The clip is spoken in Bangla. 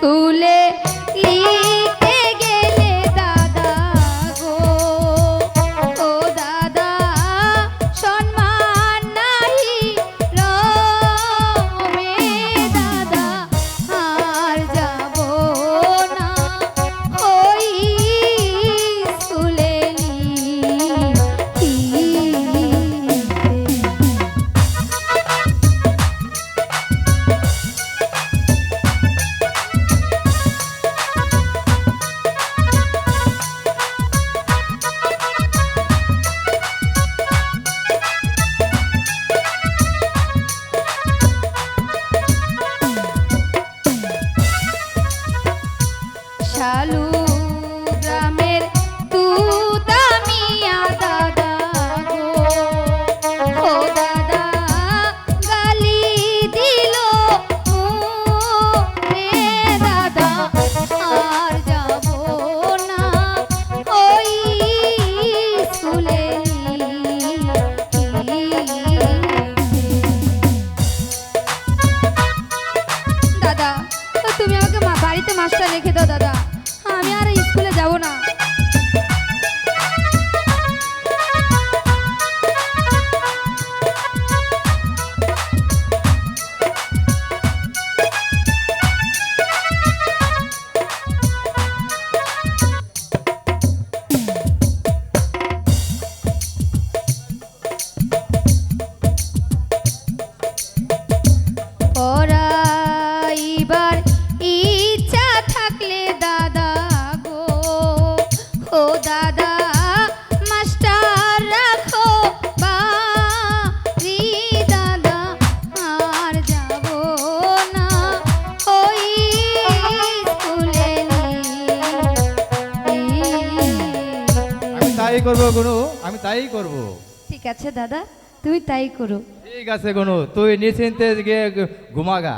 স্কুলে লিখতে গেলে দাদা গো, ও দাদা সম্মান নাহি রমে দাদা, আর যাব না ওই স্কুলে লিখতে। শালু গ্রামের তুতা মিয়া দাদা গো, ও দাদা গালি দিল রে দাদা, আর যাব না ওই স্কুলে লিখতে। দাদা তুমি আমাকে বাড়িতে মাস্টার রেখে দাও দাদা, আমি আর স্কুলে যাব না। পড়াইবার ইচ্ছা থাকলে দাদা গো, ও দাদা মাস্টার রাখো বাড়ি দাদা, আর যাব না ওই স্কুলে লিখতে। আমি তাই করবো গুনু, আমি তাই করব। ঠিক আছে দাদা, তুমি তাই করো। ঠিক আছে গুনু, তুই নিশ্চিন্তে গিয়ে ঘুমাগা।